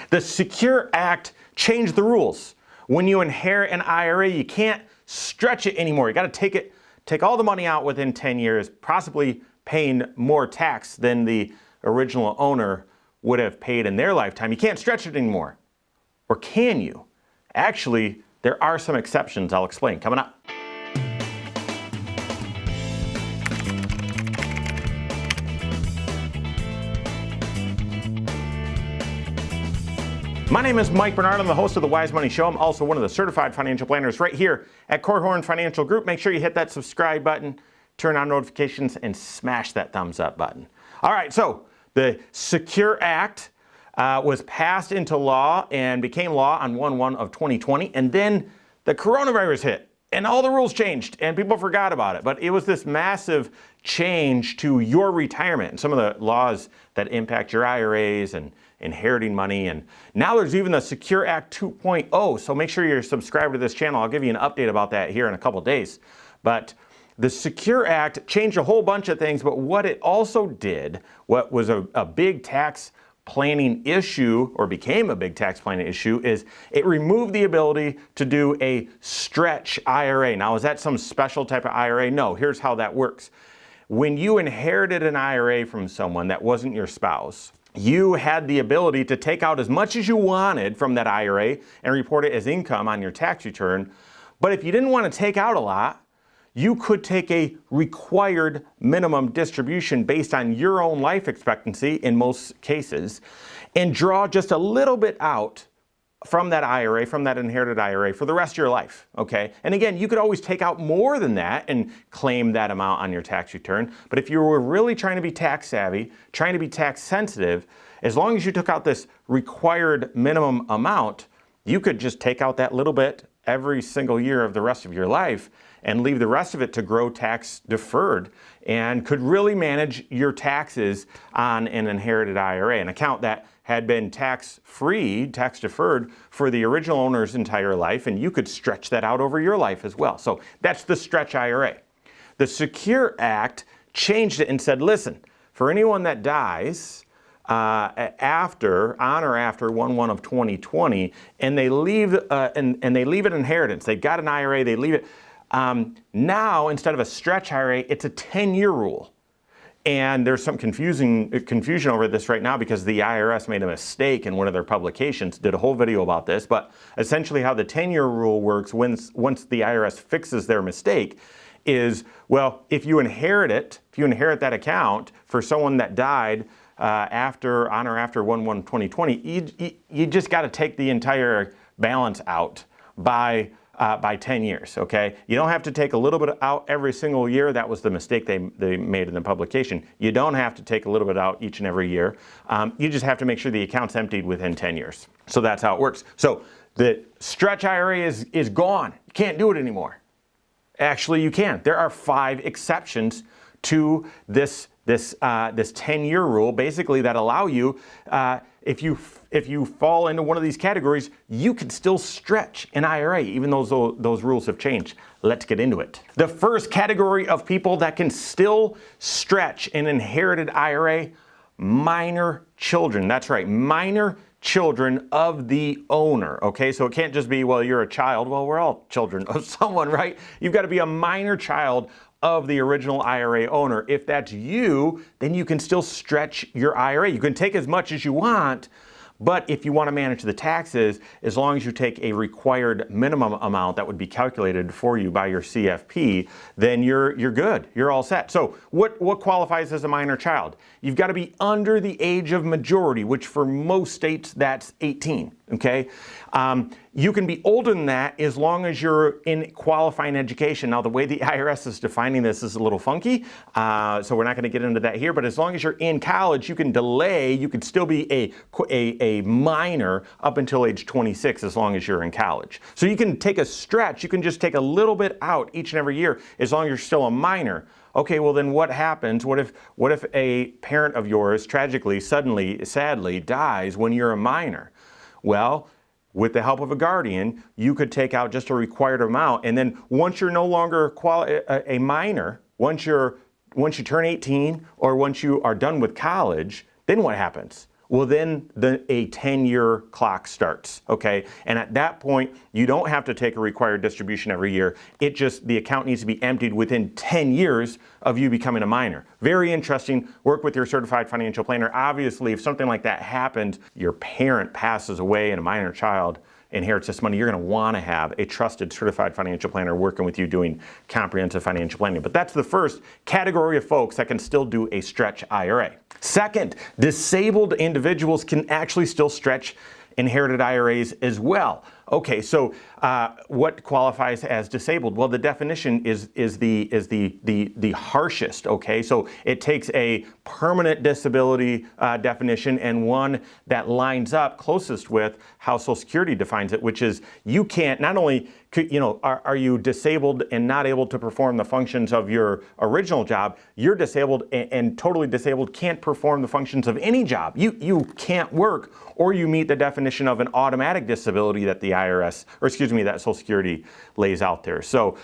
The Secure Act changed the rules. When you inherit an IRA, you can't stretch it anymore. You got to take all the money out within 10 years, possibly paying more tax than the original owner would have paid in their lifetime. You can't stretch it anymore. Or can you? Actually, there are some exceptions I'll explain coming up. My name is Mike Bernard. I'm the host of the Wise Money Show. I'm also one of the certified financial planners right here at Korhorn Financial Group. Make sure you hit that subscribe button, turn on notifications, and smash that thumbs up button. All right, so the Secure Act was passed into law and became law on 1/1 of 2020, and then the coronavirus hit, and all the rules changed, and people forgot about it. But it was this massive change to your retirement and some of the laws that impact your IRAs and inheriting money. And now there's even the Secure Act 2.0. So make sure you're subscribed to this channel. I'll give you an update about that here in a couple days. But the Secure Act changed a whole bunch of things, but what it also did, what was a big tax planning issue, or became a big tax planning issue, is it removed the ability to do a Stretch IRA. Now, is that some special type of IRA? No, here's how that works. When you inherited an IRA from someone that wasn't your spouse, you had the ability to take out as much as you wanted from that IRA and report it as income on your tax return. But if you didn't want to take out a lot, you could take a required minimum distribution based on your own life expectancy in most cases and draw just a little bit out from that IRA, from that inherited IRA for the rest of your life, okay? And again, you could always take out more than that and claim that amount on your tax return. But if you were really trying to be tax savvy, trying to be tax sensitive, as long as you took out this required minimum amount, you could just take out that little bit every single year of the rest of your life and leave the rest of it to grow tax deferred, and could really manage your taxes on an inherited IRA, an account that had been tax-free, tax-deferred for the original owner's entire life, and you could stretch that out over your life as well. So that's the Stretch IRA. The Secure Act changed it and said, listen, for anyone that dies on or after 1/1 of 2020, and they leave and they leave it inheritance, they've got an IRA, they leave it. Now, instead of a Stretch IRA, it's a 10-year rule. And there's some confusion over this right now because the IRS made a mistake in one of their publications, did a whole video about this. But essentially how the 10-year rule works once the IRS fixes their mistake is, well, if you inherit that account for someone that died on or after 1/1/2020, you just got to take the entire balance out by 10 years, okay? You don't have to take a little bit out every single year. That was the mistake they made in the publication. You don't have to take a little bit out each and every year. You just have to make sure the account's emptied within 10 years. So that's how it works. So the Stretch IRA is gone. You can't do it anymore. Actually, you can. There are 5 exceptions to this 10-year rule, basically, that allow you, if you fall into one of these categories, you can still stretch an IRA, even though those rules have changed. Let's get into it. The first category of people that can still stretch an inherited IRA, minor children. That's right, minor children of the owner, okay? So it can't just be, well, you're a child. Well, we're all children of someone, right? You've got to be a minor child of the original IRA owner. If that's you, then you can still stretch your IRA. You can take as much as you want, but if you want to manage the taxes, as long as you take a required minimum amount that would be calculated for you by your CFP, then you're good. You're all set. So what qualifies as a minor child? You've got to be under the age of majority, which for most states, that's 18, okay? You can be older than that as long as you're in qualifying education. Now, the way the IRS is defining this is a little funky, so we're not going to get into that here, but as long as you're in college, you can delay, you could still be a minor up until age 26 as long as you're in college. So you can take a stretch, you can just take a little bit out each and every year as long as you're still a minor. Okay, well then what happens? What if a parent of yours tragically, suddenly, sadly dies when you're a minor? Well, with the help of a guardian, you could take out just a required amount, and then once you're no longer a minor, once you turn 18 or once you are done with college, then what happens? well then a 10-year clock starts, okay? And at that point, you don't have to take a required distribution every year. The account needs to be emptied within 10 years of you becoming a minor. Very interesting. Work with your certified financial planner. Obviously, if something like that happened, your parent passes away and a minor child inherits this money, you're going to want to have a trusted certified financial planner working with you doing comprehensive financial planning. But that's the first category of folks that can still do a stretch IRA. Second, disabled individuals can actually still stretch inherited IRAs as well. Okay, so what qualifies as disabled? Well, the definition is the harshest. Okay, so it takes a permanent disability definition and one that lines up closest with how Social Security defines it, which is you can't not only are you disabled and not able to perform the functions of your original job, you're disabled and totally disabled, can't perform the functions of any job. You can't work, or you meet the definition of an automatic disability that the IRS, or excuse me, that Social Security lays out there. So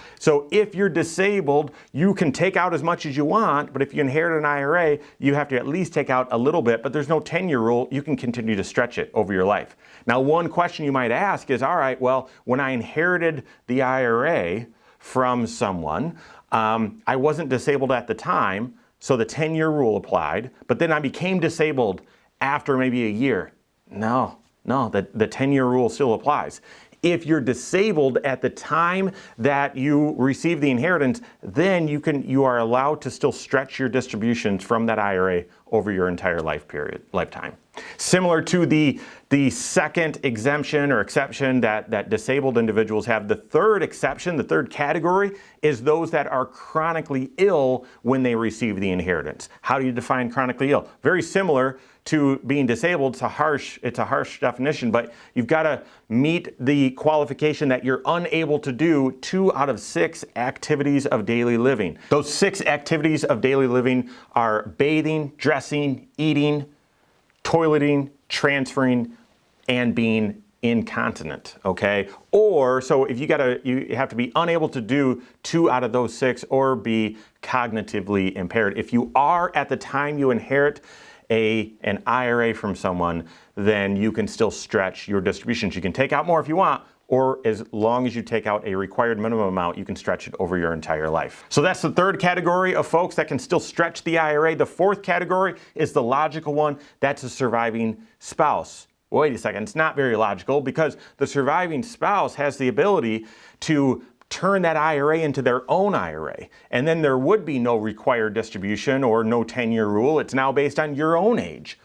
if you're disabled, you can take out as much as you want, but if you inherit an IRA, you have to at least take out a little bit, but there's no 10-year rule. You can continue to stretch it over your life. Now, one question you might ask is, all right, well, when I inherited the IRA from someone, I wasn't disabled at the time, so the 10-year rule applied, but then I became disabled after maybe a year. No, the 10-year rule still applies. If you're disabled at the time that you receive the inheritance, then you are allowed to still stretch your distributions from that IRA over your entire lifetime. Similar to the second exemption or exception that disabled individuals have, the third exception, the third category, is those that are chronically ill when they receive the inheritance. How do you define chronically ill? Very similar to being disabled. It's a harsh definition, but you've got to meet the qualification that you're unable to do 2 out of 6 activities of daily living. Those 6 activities of daily living are bathing, dressing, eating, toileting, transferring, and being incontinent, okay? Or, so if you have to be unable to do 2 out of those 6 or be cognitively impaired. If you are at the time you inherit an IRA from someone, then you can still stretch your distributions. You can take out more if you want, or as long as you take out a required minimum amount, you can stretch it over your entire life. So that's the third category of folks that can still stretch the IRA. The fourth category is the logical one. That's a surviving spouse. Wait a second, it's not very logical because the surviving spouse has the ability to turn that IRA into their own IRA. And then there would be no required distribution or no 10-year rule. It's now based on your own age.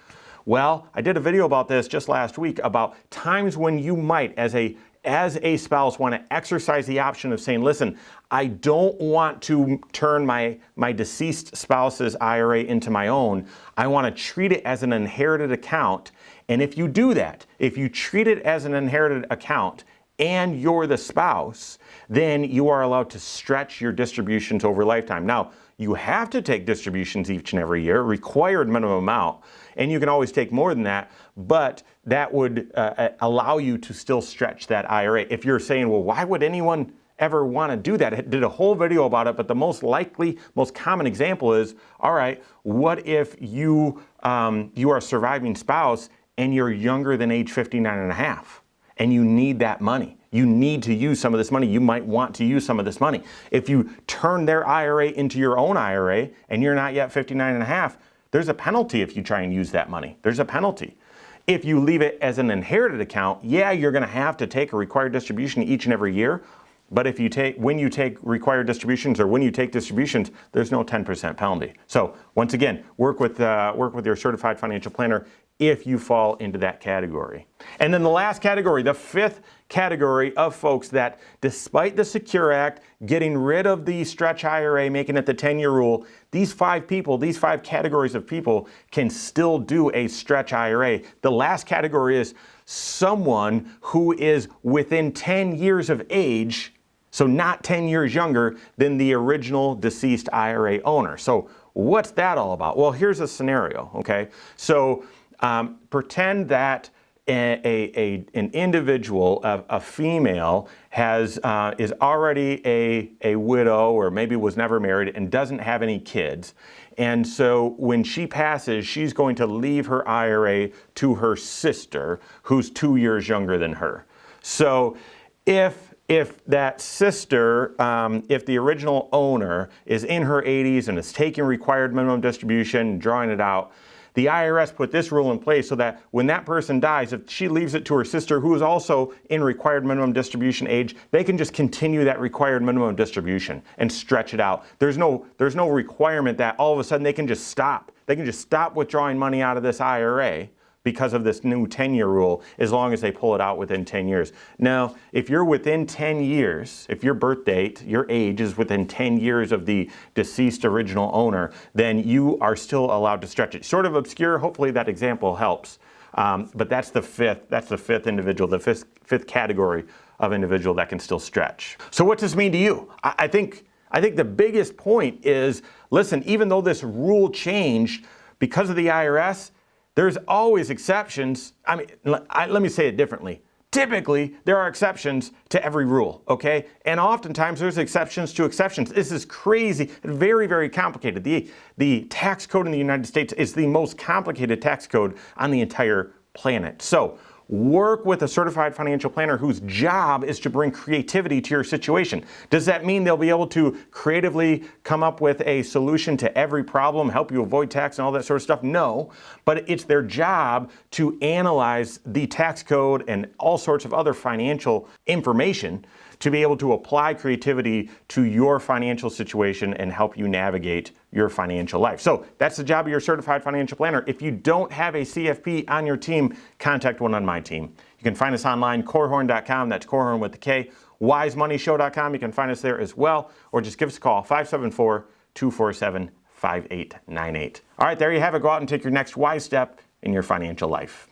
Well, I did a video about this just last week about times when you might, as a spouse, want to exercise the option of saying, listen, I don't want to turn my deceased spouse's IRA into my own. I want to treat it as an inherited account. And if you do that, if you treat it as an inherited account and you're the spouse, then you are allowed to stretch your distributions over a lifetime. Now, you have to take distributions each and every year, required minimum amount, and you can always take more than that, but that would allow you to still stretch that IRA. If you're saying, well, why would anyone ever want to do that? I did a whole video about it, but the most common example is, all right, what if you are a surviving spouse and you're younger than age 59 and a half, and you need that money? You need to use some of this money. You might want to use some of this money. If you turn their IRA into your own IRA and you're not yet 59 and a half, there's a penalty if you try and use that money. There's a penalty. If you leave it as an inherited account, yeah, you're going to have to take a required distribution each and every year. But when you take required distributions or when you take distributions, there's no 10% penalty. So once again, work with your certified financial planner if you fall into that category. And then the last category, the fifth category of folks that, despite the Secure Act, getting rid of the Stretch IRA, making it the 10-year rule, these 5 categories of people can still do a Stretch IRA. The last category is someone who is within 10 years of age, so not 10 years younger than the original deceased IRA owner. So what's that all about? Well, here's a scenario, okay? So pretend that an individual, a female, is already a widow or maybe was never married and doesn't have any kids. And so when she passes, she's going to leave her IRA to her sister, who's 2 years younger than her. So if that sister, if the original owner is in her 80s and is taking required minimum distribution, drawing it out, the IRS put this rule in place so that when that person dies, if she leaves it to her sister, who is also in required minimum distribution age, they can just continue that required minimum distribution and stretch it out. There's no requirement that all of a sudden they can just stop. They can just stop withdrawing money out of this IRA because of this new 10-year rule, as long as they pull it out within 10 years. Now, if you're within 10 years, if your birth date, your age is within 10 years of the deceased original owner, then you are still allowed to stretch it. Sort of obscure, hopefully that example helps. But that's the fifth individual, the fifth category of individual that can still stretch. So what does this mean to you? I think the biggest point is, listen, even though this rule changed because of the IRS, there's always exceptions. I mean, let me say it differently. Typically, there are exceptions to every rule, okay? And oftentimes there's exceptions to exceptions. This is crazy, very, very complicated. The tax code in the United States is the most complicated tax code on the entire planet. So work with a certified financial planner whose job is to bring creativity to your situation. Does that mean they'll be able to creatively come up with a solution to every problem, help you avoid tax and all that sort of stuff? No, but it's their job to analyze the tax code and all sorts of other financial information to be able to apply creativity to your financial situation and help you navigate your financial life. So that's the job of your certified financial planner. If you don't have a CFP on your team, contact one on my team. You can find us online, corehorn.com, that's Corehorn with the K, wisemoneyshow.com, you can find us there as well, or just give us a call, 574-247-5898. All right, there you have it. Go out and take your next wise step in your financial life.